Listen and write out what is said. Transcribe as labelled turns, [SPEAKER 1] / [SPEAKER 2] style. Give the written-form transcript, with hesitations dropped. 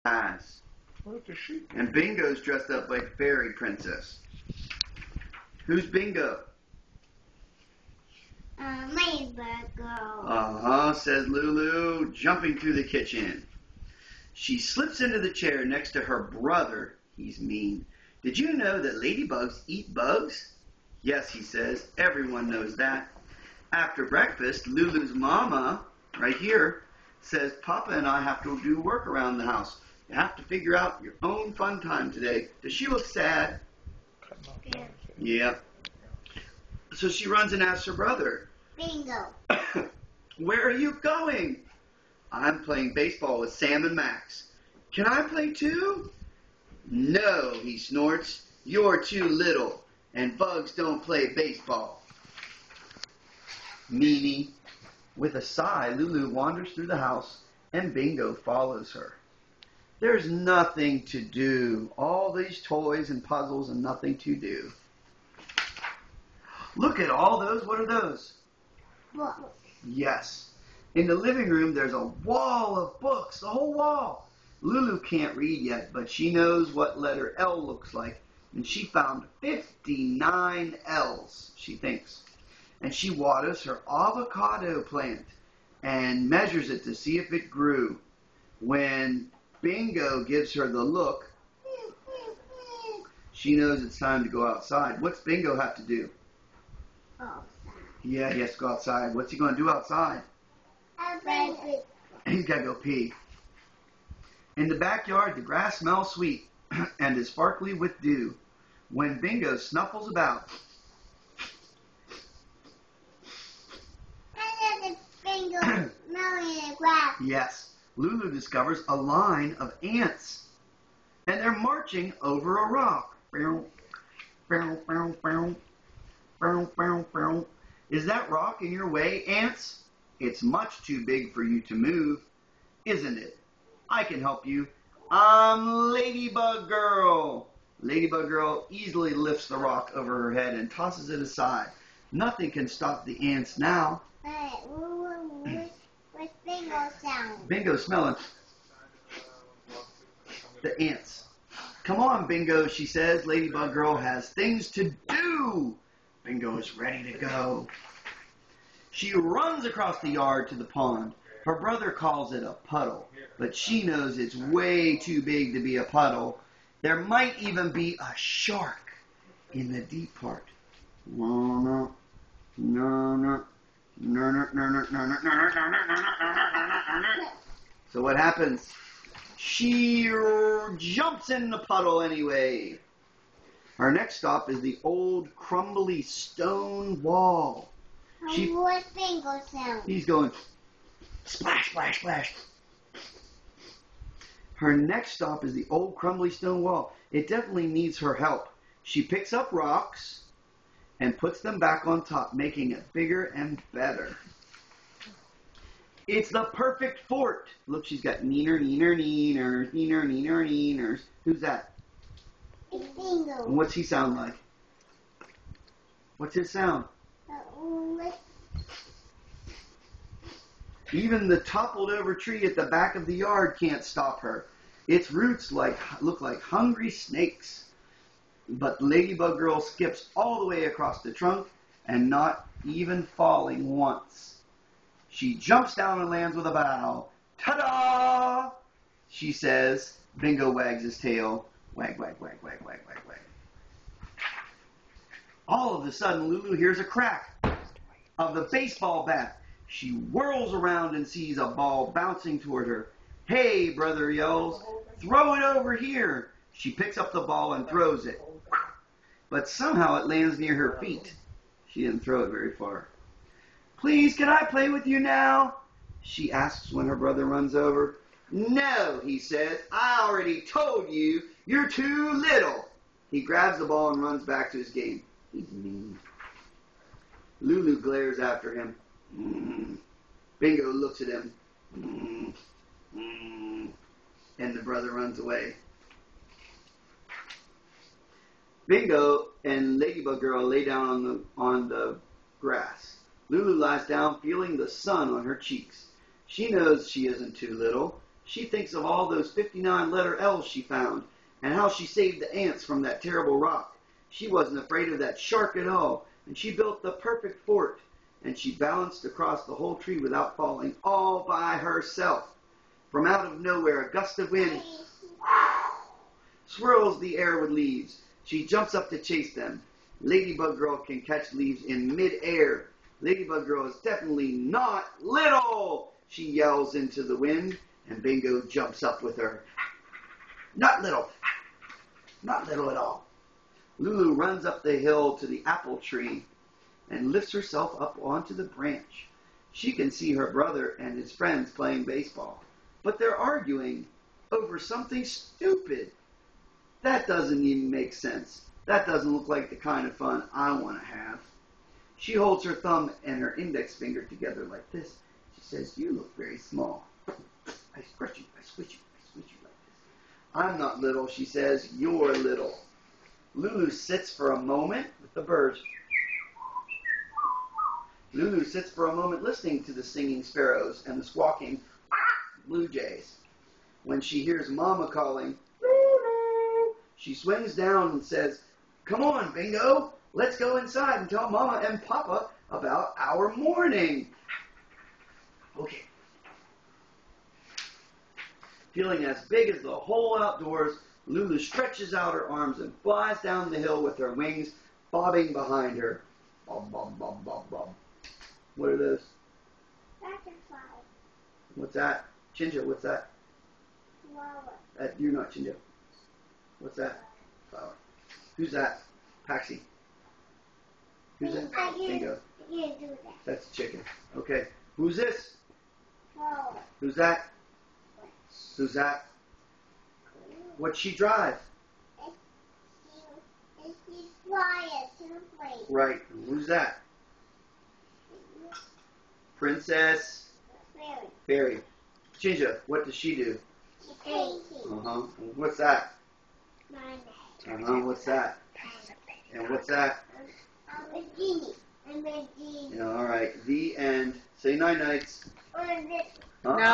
[SPEAKER 1] eyes.
[SPEAKER 2] What does she do?
[SPEAKER 1] And Bingo's dressed up like fairy princess. Who's Bingo?
[SPEAKER 3] LadyBug girl.
[SPEAKER 1] Uh-huh, says Lulu, jumping through the kitchen. She slips into the chair next to her brother. He's mean. Did you know that ladybugs eat bugs? Yes, he says. Everyone knows that. After breakfast, Lulu's mama, right here, says, Papa and I have to do work around the house. You have to figure out your own fun time today. Does she look sad?
[SPEAKER 3] Yeah.
[SPEAKER 1] Yeah. So she runs and asks her brother,
[SPEAKER 3] Bingo.
[SPEAKER 1] Where are you going? I'm playing baseball with Sam and Max. Can I play too? No, he snorts. You're too little, and bugs don't play baseball. Meanie. With a sigh, Lulu wanders through the house, and Bingo follows her. There's nothing to do. All these toys and puzzles and nothing to do. Look at all those. What are those?
[SPEAKER 3] Books.
[SPEAKER 1] Yes. In the living room, there's a wall of books, the whole wall. Lulu can't read yet, but she knows what letter L looks like. And she found 59 L's, she thinks. And she waters her avocado plant and measures it to see if it grew. When Bingo gives her the look, she knows it's time to go outside. What's Bingo have to do?
[SPEAKER 3] Oh.
[SPEAKER 1] Yeah, he has to go outside. What's he going to do outside? He's got to go pee. In the backyard, the grass smells sweet and is sparkly with dew. When Bingo snuffles about,
[SPEAKER 3] Bingo smelling the grass.
[SPEAKER 1] yes, Lulu discovers a line of ants. And they're marching over a rock. Is that rock in your way, ants? It's much too big for you to move, isn't it? I can help you. I'm Ladybug Girl. Ladybug Girl easily lifts the rock over her head and tosses it aside. Nothing can stop the ants now.
[SPEAKER 3] What's Bingo sound?
[SPEAKER 1] Bingo's smelling the ants. Come on, Bingo, she says. Ladybug Girl has things to do. Bingo is ready to go. She runs across the yard to the pond. Her brother calls it a puddle, but she knows it's way too big to be a puddle. There might even be a shark in the deep part. So what happens? She jumps in the puddle anyway. Our next stop is the old crumbly stone wall.
[SPEAKER 3] What's Bingo sound?
[SPEAKER 1] He's going splash, splash, splash. Her next stop is the old crumbly stone wall. It definitely needs her help. She picks up rocks and puts them back on top, making it bigger and better. It's the perfect fort. Look, she's got neener, neener, neeners, neener, neener, neeners. Who's that?
[SPEAKER 3] It's Bingo.
[SPEAKER 1] And what's he sound like? What's his sound? Even the toppled over tree at the back of the yard can't stop her. Its roots look like hungry snakes. But Ladybug Girl skips all the way across the trunk and not even falling once. She jumps down and lands with a bow. Ta-da! She says. Bingo wags his tail. Wag, wag, wag, wag, wag, wag, wag. All of a sudden, Lulu hears a crack of the baseball bat. She whirls around and sees a ball bouncing toward her. Hey, brother yells, throw it over here. She picks up the ball and throws it. But somehow it lands near her feet. She didn't throw it very far. Please, can I play with you now? She asks when her brother runs over. No, he says, I already told you, you're too little. He grabs the ball and runs back to his game. He's mean. Lulu glares after him. Bingo looks at him. And the brother runs away. Bingo and Ladybug Girl lay down on the grass. Lulu lies down, feeling the sun on her cheeks. She knows she isn't too little. She thinks of all those 59 letter L's she found, and how she saved the ants from that terrible rock. She wasn't afraid of that shark at all, and she built the perfect fort, and she balanced across the whole tree without falling, all by herself. From out of nowhere, a gust of wind swirls the air with leaves. She jumps up to chase them. Ladybug Girl can catch leaves in mid-air. Ladybug Girl is definitely not little, she yells into the wind, and Bingo jumps up with her. Not little. Not little at all. Lulu runs up the hill to the apple tree and lifts herself up onto the branch. She can see her brother and his friends playing baseball, but they're arguing over something stupid. That doesn't even make sense. That doesn't look like the kind of fun I want to have. She holds her thumb and her index finger together like this. She says, "You look very small. I scratch you, I squish you, I squish you like this." "I'm not little," she says. "You're little." Lulu sits for a moment with the birds. Lulu sits for a moment listening to the singing sparrows and the squawking blue jays. When she hears Mama calling, "Lulu," she swings down and says, "Come on, Bingo, let's go inside and tell Mama and Papa about our morning." Okay. Feeling as big as the whole outdoors, Lulu stretches out her arms and flies down the hill with her wings bobbing behind her. Bob, bob, bob, bob, bob. What are those?
[SPEAKER 3] Butterfly.
[SPEAKER 1] What's that? Chinja, what's that?
[SPEAKER 3] Flower.
[SPEAKER 1] You're not Chinja. What's that? Flower. Who's that? Paxi. Who's that? Bingo.
[SPEAKER 3] You do that.
[SPEAKER 1] That's chicken. Okay. Who's this?
[SPEAKER 3] Flower.
[SPEAKER 1] Who's that? Who's that? What'd she drive?
[SPEAKER 3] It's flying to the plane.
[SPEAKER 1] Right. Who's that? Princess
[SPEAKER 3] Fairy.
[SPEAKER 1] Fairy. Chinja, what does she do?
[SPEAKER 3] She's painting.
[SPEAKER 1] Uh-huh. What's that?
[SPEAKER 3] My name.
[SPEAKER 1] Uh-huh. What's that? And what's that?
[SPEAKER 3] I'm a genie. I'm a genie.
[SPEAKER 1] Yeah, all right. The end. Say night-nights.
[SPEAKER 3] Or this.
[SPEAKER 1] Uh-uh.
[SPEAKER 2] No.